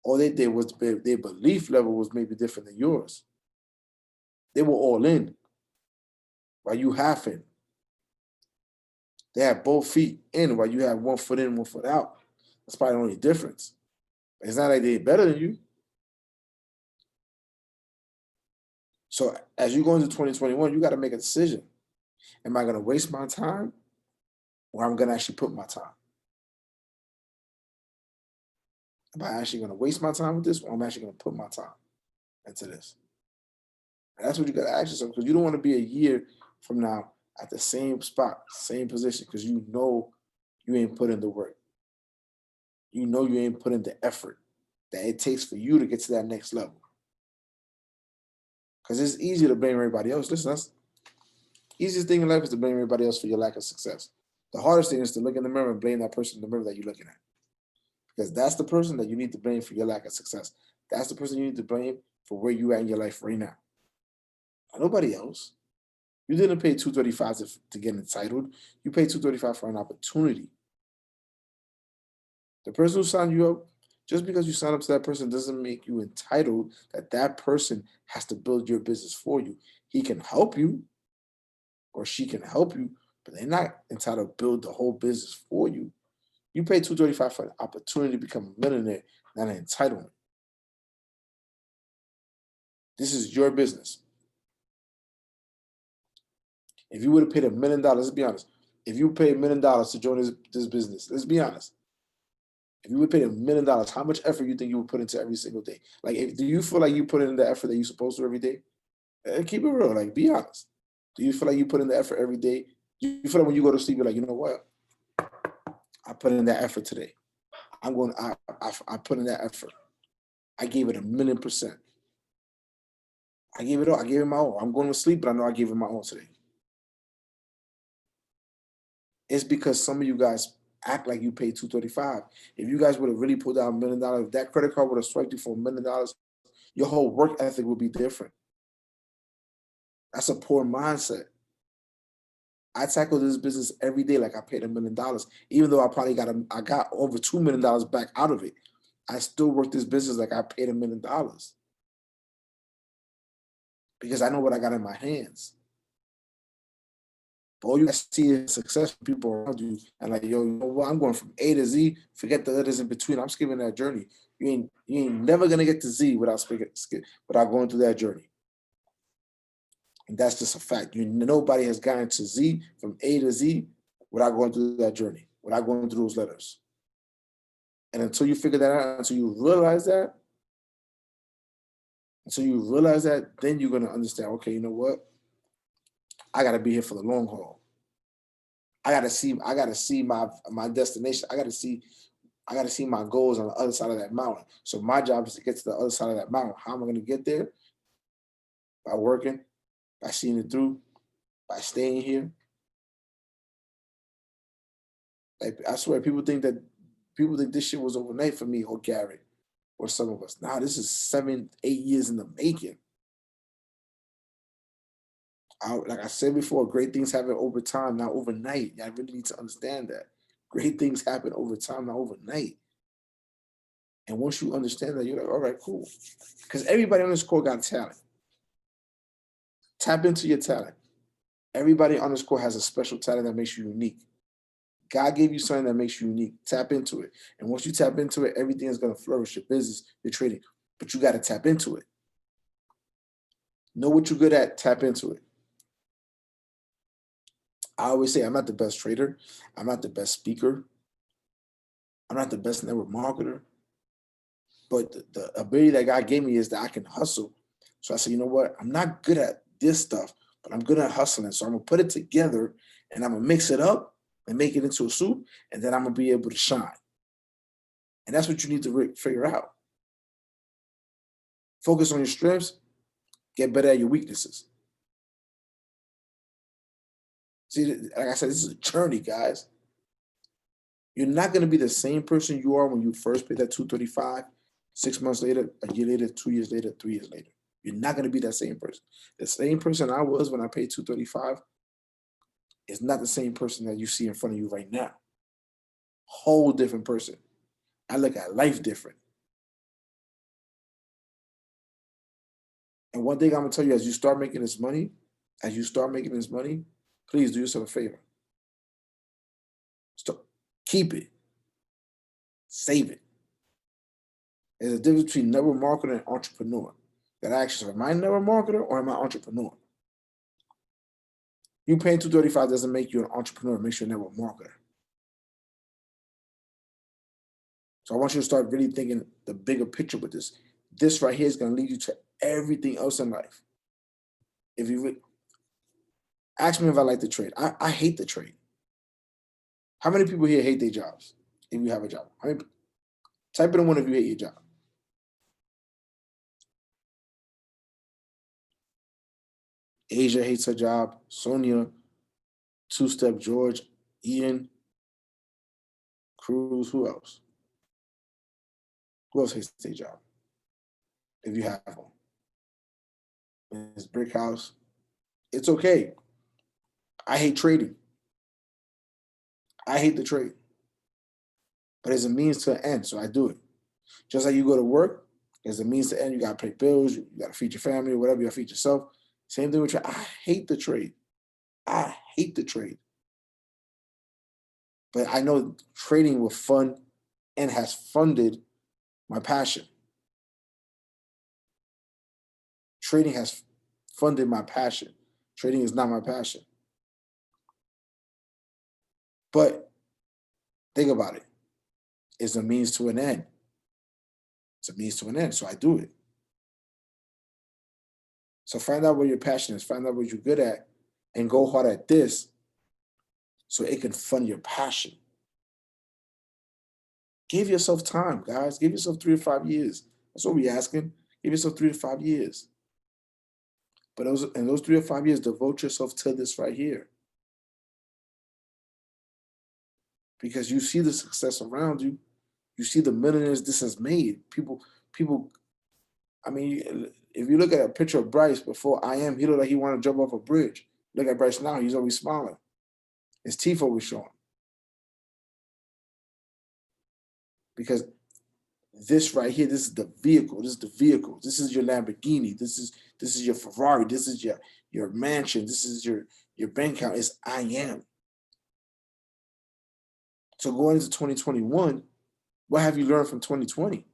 All they did was their belief level was maybe different than yours. They were all in, while you half in. They had both feet in, while you have 1 foot in, 1 foot out. That's probably the only difference. It's not like they're better than you. So as you go into 2021, you got to make a decision. Am I going to waste my time, or I'm going to actually put my time? Am I actually going to waste my time with this, or I'm actually going to put my time into this? And that's what you got to ask yourself, because you don't want to be a year from now at the same spot, same position, because you know you ain't put in the work. You know you ain't put in the effort that it takes for you to get to that next level. Because it's easy to blame everybody else. Listen, that's the easiest thing in life is to blame everybody else for your lack of success. The hardest thing is to look in the mirror and blame that person in the mirror that you're looking at. Because that's the person that you need to blame for your lack of success. That's the person you need to blame for where you at in your life right now. Nobody else. You didn't pay $235 to get entitled. You paid $235 for an opportunity. The person who signed you up, just because you sign up to that person doesn't make you entitled that that person has to build your business for you. He can help you, or she can help you, but they're not entitled to build the whole business for you. You pay $235 for an opportunity to become a millionaire, not an entitlement. This is your business. If you would have paid $1 million, let's be honest. If you paid $1 million to join this business, let's be honest. If you would pay $1 million, how much effort you think you would put into every single day? Like, do you feel like you put in the effort that you're supposed to every day? Keep it real. Like, be honest. Do you feel like you put in the effort every day? Do you feel like when you go to sleep, you're like, you know what? I put in that effort today. I put in that effort. I gave it 1,000,000%. I gave it all. I gave it my all. I'm going to sleep, but I know I gave it my all today. It's because some of you guys act like you paid $235. If you guys would have really pulled out $1 million, if that credit card would have swiped you for $1 million, your whole work ethic would be different. That's a poor mindset. I tackle this business every day like I paid $1 million, even though I got over $2 million back out of it. I still work this business like I paid $1 million because I know what I got in my hands. But all you guys see is success from people around you, and like, yo, you know what? I'm going from A to Z. Forget the letters in between. I'm skipping that journey. You ain't never gonna get to Z without going through that journey. And that's just a fact. Nobody has gotten to Z from A to Z without going through that journey, without going through those letters. And until you figure that out, until you realize that, then you're gonna understand, okay, you know what? I gotta be here for the long haul. I gotta see my destination. I gotta see my goals on the other side of that mountain. So my job is to get to the other side of that mountain. How am I gonna get there? By working, by seeing it through, by staying here. Like, I swear, people think this shit was overnight for me or Garrett or some of us. Nah, this is 7, 8 years in the making. Like I said before, great things happen over time, not overnight. I really need to understand that. Great things happen over time, not overnight. And once you understand that, you're like, all right, cool. Because everybody on this call got talent. Tap into your talent. Everybody on this call has a special talent that makes you unique. God gave you something that makes you unique. Tap into it. And once you tap into it, everything is going to flourish. Your business, your trading. But you got to tap into it. Know what you're good at, tap into it. I always say I'm not the best trader. I'm not the best speaker. I'm not the best network marketer. But the ability that God gave me is that I can hustle. So I said, you know what? I'm not good at this stuff, but I'm good at hustling. So I'm going to put it together and I'm going to mix it up and make it into a soup. And then I'm going to be able to shine. And that's what you need to figure out. Focus on your strengths. Get better at your weaknesses. See, like I said, this is a journey, guys. You're not going to be the same person you are when you first paid that $235 6 months later, a year later, 2 years later, 3 years later. You're not going to be that same person. The same person I was when I paid 235 is not the same person that you see in front of you right now. Whole different person. I look at life different. And one thing I'm gonna tell you, as you start making this money, please do yourself a favor. Stop, keep it, save it. There's a difference between network marketer and entrepreneur. That I ask yourself, am I a network marketer or am I an entrepreneur? You paying 235 doesn't make you an entrepreneur, it makes you a network marketer. So I want you to start really thinking the bigger picture with this. This right here is going to lead you to everything else in life. If you ask me if I like to trade, I hate the trade. How many people here hate their jobs? If you have a job, type in one if you hate your job. Asia hates her job. Sonia, Two Step George, Ian, Cruz. Who else? Who else hates their job? If you have one, Ms. Brickhouse. It's okay. I hate trading. I hate the trade. But it's a means to an end, so I do it. Just like you go to work, there's a means to end. You got to pay bills. You got to feed your family or whatever. You got to feed yourself. Same thing with trade. I hate the trade. I hate the trade. But I know trading will fund and has funded my passion. Trading has funded my passion. Trading is not my passion. But think about it. It's a means to an end. It's a means to an end, so I do it. So find out what your passion is, find out what you're good at, and go hard at this so it can fund your passion. Give yourself time, guys. Give yourself 3 to 5 years. That's what we're asking. Give yourself 3 to 5 years. But in those 3 to 5 years, devote yourself to this right here. Because you see the success around you. You see the millionaires this has made. People, I mean, if you look at a picture of Bryce before I Am, he looked like he wanted to jump off a bridge. Look at Bryce now, he's always smiling. His teeth always showing. Because this right here, this is the vehicle. This is the vehicle. This is your Lamborghini. This is your Ferrari. This is your mansion. This is your bank account. It's I Am. So going into 2021, what have you learned from 2020?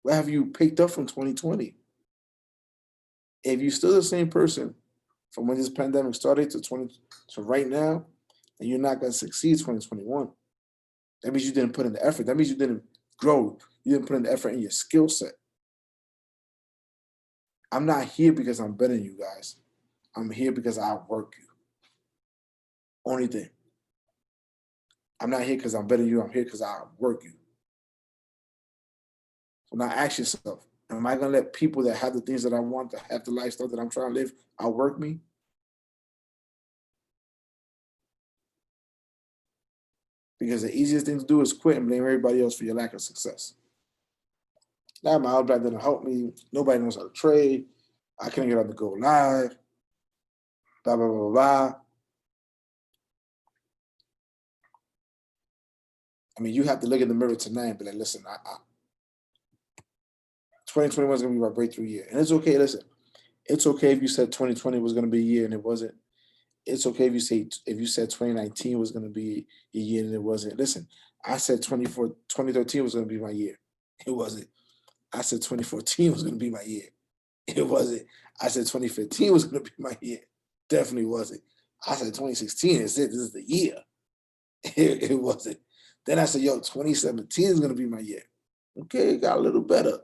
What have you picked up from 2020? If you're still the same person from when this pandemic started to right now, then you're not going to succeed 2021. That means you didn't put in the effort. That means you didn't grow. You didn't put in the effort in your skill set. I'm not here because I'm better than you guys. I'm here because I outwork you. Only thing. I'm not here because I'm better than you. I'm here because I outwork you. So now ask yourself, am I going to let people that have the things that I want, that have the lifestyle that I'm trying to live, outwork me? Because the easiest thing to do is quit and blame everybody else for your lack of success. Now my outback didn't help me. Nobody knows how to trade. I couldn't get up to go live. Blah, blah, blah, blah. I mean, you have to look in the mirror tonight and be like, listen, 2021 is going to be my breakthrough year. And it's okay, listen, it's okay if you said 2020 was going to be a year and it wasn't. It's okay if you said 2019 was going to be a year and it wasn't. Listen, I said 2013 was going to be my year. It wasn't. I said 2014 was going to be my year. It wasn't. I said 2015 was going to be my year. Definitely wasn't. I said 2016 is it. This is the year. It wasn't. Then I said, 2017 is going to be my year. Okay, it got a little better.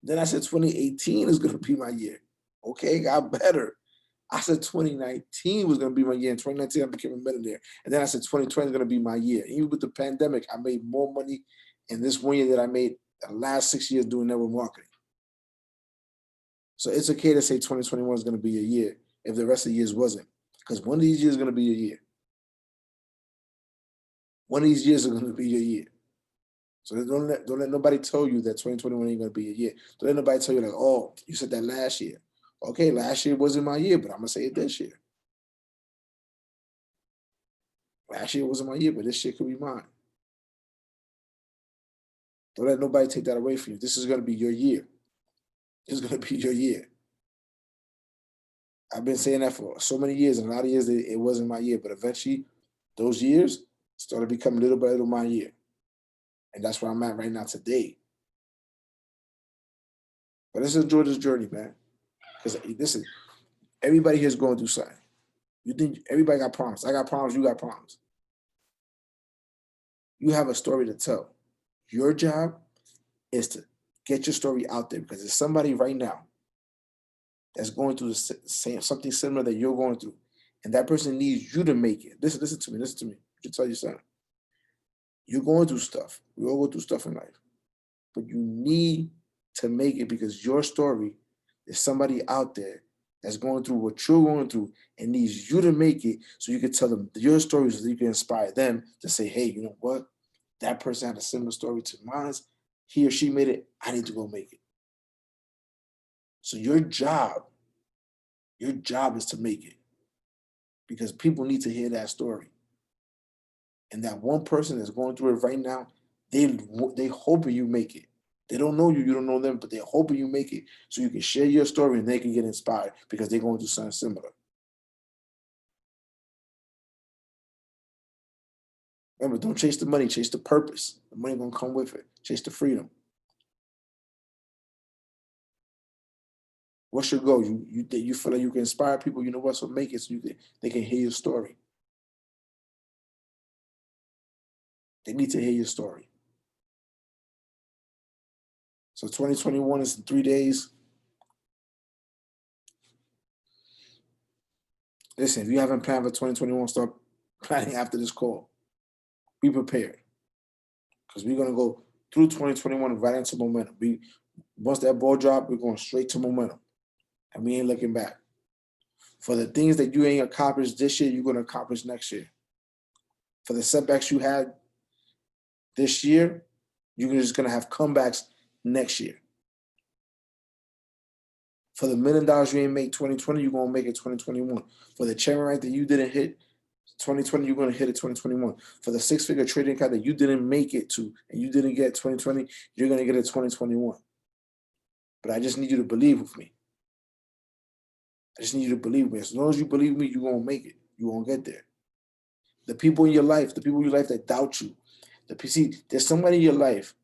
Then I said 2018 is going to be my year. Okay, it got better. I said 2019 was going to be my year. In 2019, I became a millionaire. And then I said 2020 is going to be my year. Even with the pandemic, I made more money in this 1 year than I made the last 6 years doing network marketing. So it's okay to say 2021 is going to be a year if the rest of the years wasn't. Because one of these years is going to be a year. One of these years are going to be your year. So don't let nobody tell you that 2021 ain't gonna be a year. Don't let nobody tell you like, oh, you said that last year. Okay, last year wasn't my year, but I'm gonna say it this year. Last year wasn't my year, but this year could be mine. Don't let nobody take that away from you. This is gonna be your year. This is gonna be your year. I've been saying that for so many years, and a lot of years it wasn't my year, but eventually those years started becoming little by little my year. And that's where I'm at right now today. But let's enjoy this journey, man. Because listen, everybody here is going through something. You think everybody got problems. I got problems, you got problems. You have a story to tell. Your job is to get your story out there because there's somebody right now that's going through the same something similar that you're going through. And that person needs you to make it. Listen to me. I should tell you something. You're going through stuff. We all go through stuff in life. But you need to make it because your story, there's somebody out there that's going through what you're going through and needs you to make it so you can tell them your story so that you can inspire them to say, hey, you know what? That person had a similar story to mine. He or she made it. I need to go make it. So your job is to make it because people need to hear that story. And that one person that's going through it right now, they hoping you make it. They don't know you don't know them, but they're hoping you make it so you can share your story and they can get inspired because they're going through something similar. Remember, don't chase the money, chase the purpose. The money gonna come with it. Chase the freedom. What's your goal? You feel like you can inspire people, you know what, so make it so they can hear your story. They need to hear your story. So 2021 is in 3 days. Listen, if you haven't planned for 2021, start planning after this call. Be prepared. Because we're gonna go through 2021 right into momentum. Once that ball drop, we're going straight to momentum. And we ain't looking back. For the things that you ain't accomplished this year, you're gonna accomplish next year. For the setbacks you had this year, you're just gonna have comebacks next year. For the $1 million you ain't make 2020, you're gonna make it 2021. For the chairman rank that you didn't hit 2020, you're gonna hit it 2021. For the 6-figure trading card that you didn't make it to and you didn't get 2020, you're gonna get it 2021. But I just need you to believe with me. I just need you to believe me. As long as you believe me, you're gonna make it. You're gonna get there. The people in your life that doubt you, there's somebody in your life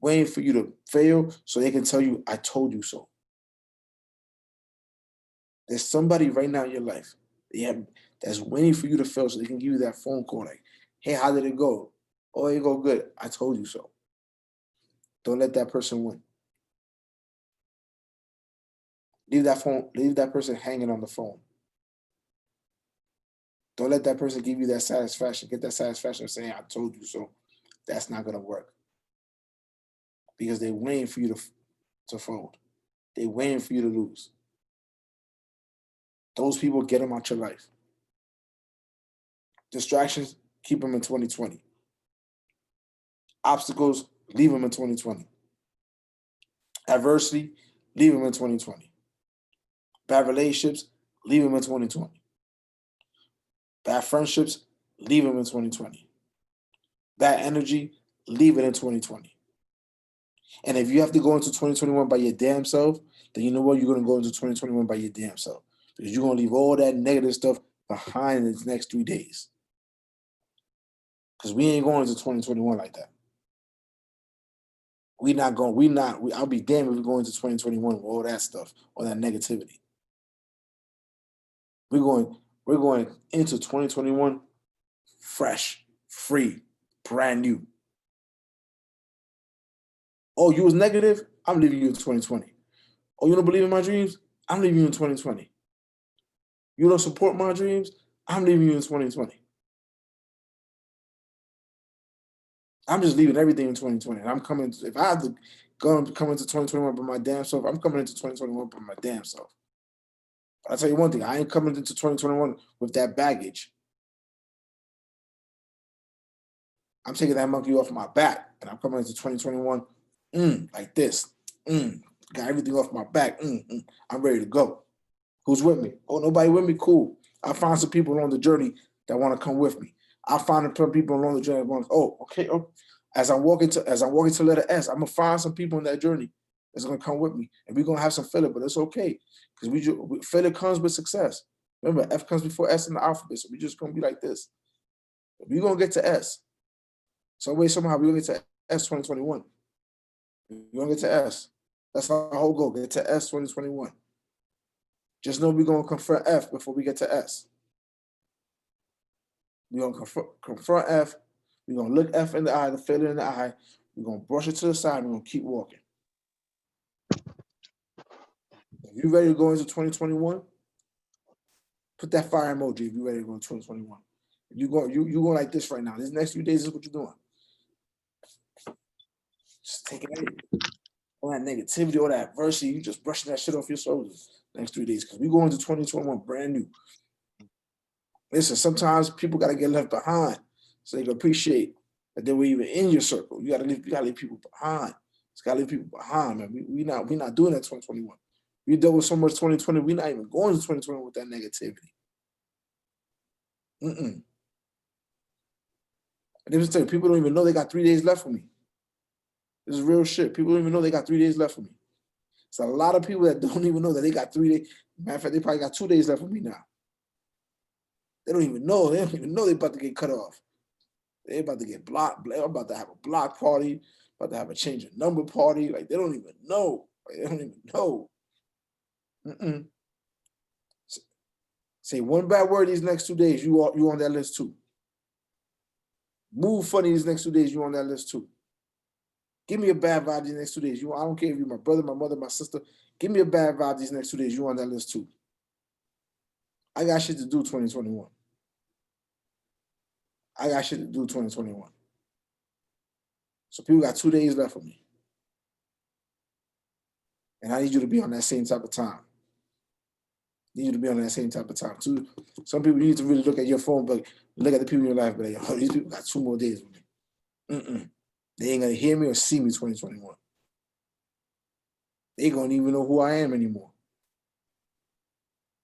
waiting for you to fail so they can tell you, I told you so. There's somebody right now in your life that's waiting for you to fail so they can give you that phone call like, hey, how did it go? Oh, it go good. I told you so. Don't let that person win. Leave that person hanging on the phone. Don't let that person give you that satisfaction. Get that satisfaction of saying, I told you so. That's not gonna work. Because they're waiting for you to fold. They're waiting for you to lose. Those people, get them out your life. Distractions, keep them in 2020. Obstacles, leave them in 2020. Adversity, leave them in 2020. Bad relationships, leave them in 2020. Bad friendships, leave them in 2020. Bad energy, leave it in 2020. And if you have to go into 2021 by your damn self, then you know what? You're going to go into 2021 by your damn self. Because you're going to leave all that negative stuff behind in the next 3 days. Because we ain't going into 2021 like that. I'll be damned if we go into 2021 with all that stuff, all that negativity. We're going into 2021 fresh, free, brand new. Oh, you was negative? I'm leaving you in 2020. Oh, you don't believe in my dreams? I'm leaving you in 2020. You don't support my dreams? I'm leaving you in 2020. I'm just leaving everything in 2020. And I'm coming, if I have to come into 2021 by my damn self, I'm coming into 2021 by my damn self. But I'll tell you one thing, I ain't coming into 2021 with that baggage. I'm taking that monkey off my back, and I'm coming into 2021 like this. Got everything off my back. I'm ready to go. Who's with me? Oh, nobody with me? Cool. I find some people along the journey that want to come with me. I find some people along the journey that want, okay. As I'm walking to letter S, I'm gonna find some people in that journey that's gonna come with me, and we're gonna have some failure, but it's okay because failure comes with success. Remember, F comes before S in the alphabet, so we're just gonna be like this. We're gonna get to S. Some way, somehow, we're gonna get to S 2021. We're gonna get to S. That's our whole goal. Get to S 2021. Just know we're gonna confront F before we get to S. We're gonna confront F. We're gonna look F in the eye, the failure in the eye. We're gonna brush it to the side. We're gonna keep walking. If you're ready to go into 2021, put that fire emoji. If you're ready to go into 2021, you go like this right now. These next few days is what you're doing. Just taking all that negativity, all that adversity. You just brushing that shit off your shoulders next 3 days because we go into 2021 brand new. Listen, sometimes people gotta get left behind so they can appreciate that they were even in your circle. You gotta leave people behind. Just gotta leave people behind, man. We not doing that 2021. We dealt with so much 2020. We're not even going to 2021 with that negativity. And they just tell you, people don't even know they got 3 days left for me. This is real shit. People don't even know they got 3 days left for me. It's a lot of people that don't even know that they got 3 days. Matter of fact, they probably got 2 days left for me now. They don't even know. They don't even know they're about to get cut off. They're about to get blocked. They're about to have a block party, about to have a change of number party. Like, they don't even know. They don't even know. Say one bad word these next 2 days, you on that list too. Move funny these next 2 days, you on that list too. Give me a bad vibe these next 2 days. I don't care if you're my brother, my mother, my sister. Give me a bad vibe these next 2 days, you on that list too. I got shit to do 2021. I got shit to do 2021. So people got 2 days left for me. And I need you to be on that same type of time. Need you to be on that same type of time too. Some people, you need to really look at your phone, but look at the people in your life, but like, oh, these people got 2 more days with me. They ain't gonna hear me or see me 2021. They gonna even know who I am anymore.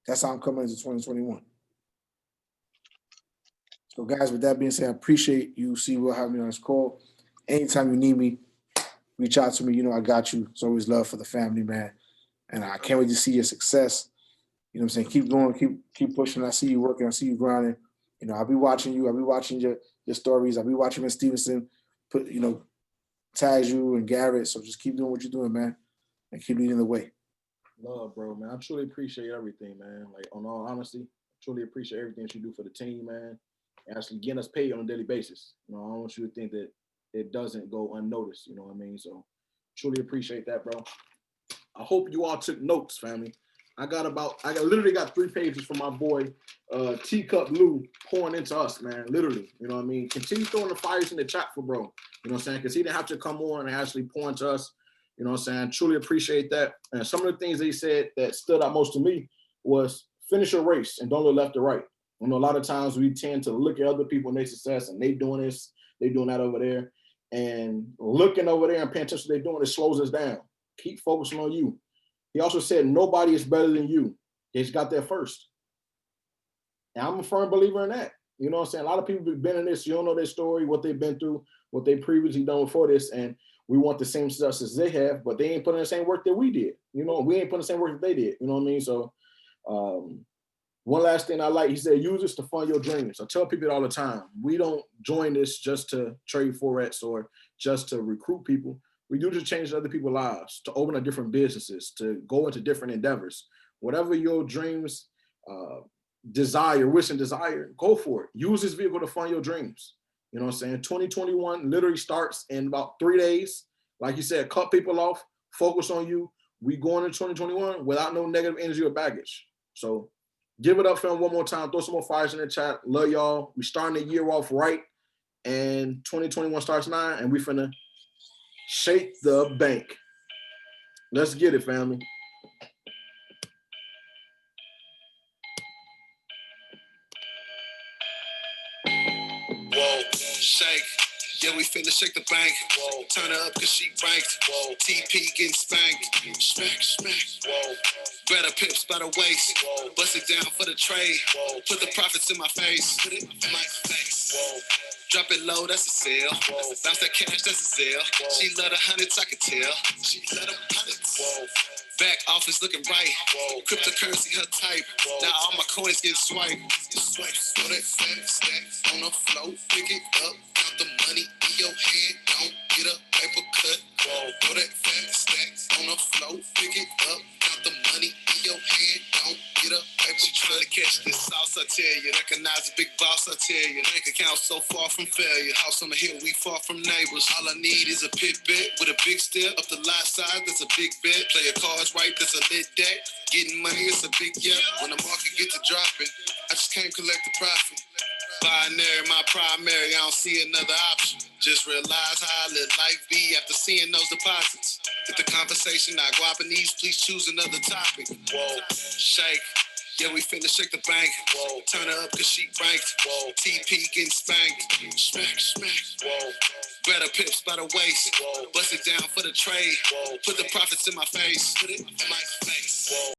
That's how I'm coming into 2021. So guys, with that being said, I appreciate you, C-Will, having me on this call. Anytime you need me, reach out to me. You know I got you. It's always love for the family, man. And I can't wait to see your success. You know what I'm saying? Keep going, keep pushing. I see you working, I see you grinding. You know, I'll be watching you, I'll be watching your stories, I'll be watching Miss Stevenson tags you and Garrett. So just keep doing what you're doing, man. And keep leading the way. Love, bro, man. I truly appreciate everything, man. Like, on all honesty, I truly appreciate everything that you do for the team, man. And actually getting us paid on a daily basis. You know, I don't want you to think that it doesn't go unnoticed, you know what I mean? So truly appreciate that, bro. I hope you all took notes, family. I literally got 3 pages from my boy, Teacup Lou, pouring into us, man. Literally, you know what I mean? Continue throwing the fires in the chat for bro. You know what I'm saying? Because he didn't have to come on and actually pour into us. You know what I'm saying? Truly appreciate that. And some of the things they said that stood out most to me was finish your race and don't look left or right. You know, a lot of times we tend to look at other people and their success and they doing this, they doing that over there. And looking over there and paying attention to what they're doing, it slows us down. Keep focusing on you. He also said, nobody is better than you. They just got there first. And I'm a firm believer in that. You know what I'm saying? A lot of people have been in this. You don't know their story, what they've been through, what they previously done before this. And we want the same success as they have, but they ain't putting in the same work that we did. You know, we ain't putting the same work that they did. You know what I mean? So one last thing I like, he said, use this to fund your dreams. I tell people it all the time. We don't join this just to trade Forex or just to recruit people. We do to change other people's lives, to open up different businesses, to go into different endeavors. Whatever your dreams wish and desire, go for it. Use this vehicle to fund your dreams. You know what I'm saying? 2021 literally starts in about 3 days. Like you said, cut people off, focus on you. We going into 2021 without no negative energy or baggage. So give it up, fam, one more time. Throw some more fires in the chat. Love y'all. We starting the year off right. And 2021 starts 9, and we finna shake the bank. Let's get it, family. Whoa, shake. Yeah, we finna shake the bank. Whoa. Turn her up cause she ranked. Whoa. TP getting spanked. Smack, smack. Whoa. Grab her pips by the waist. Whoa. Bust it down for the trade. Whoa. Put the profits in my face. Put it in my face. Whoa. Drop it low, that's a sale. Whoa. Bounce that cash, that's a sale. Whoa. She love the hundreds, I can tell. She love the hundreds. Whoa. Back office looking right. Whoa. Cryptocurrency her type. Whoa. Now all my coins get swiped. Swipe, throw that fat stack on the floor. Pick it up, count the money in your hand. Don't get a paper cut. Whoa. Throw that fat stack on the floor. Pick it up, count the money in your hand. Don't get a paper. She trying to catch this sauce, I tell you. Recognize the big boss, I tell you. Bank account so far from failure. House on the hill, we far from neighbors. All I need is a pit bet with a big step up the lot side. That's a big bet. Play your cards right, that's a lit deck. Getting money, it's a big yep. When the market get to dropping, I just can't collect the profit. Binary, my primary, I don't see another option. Just realize how I let life be after seeing those deposits. If the conversation not guapping these, please choose another topic. Whoa, shake. Yeah, we finna shake the bank. Whoa, turn her up cause she ranked. Whoa, TP getting spanked. Smack, smack. Whoa, grab her pips by the waist. Whoa, bust it down for the trade. Whoa, put the profits in my face. Put it in my face. Whoa.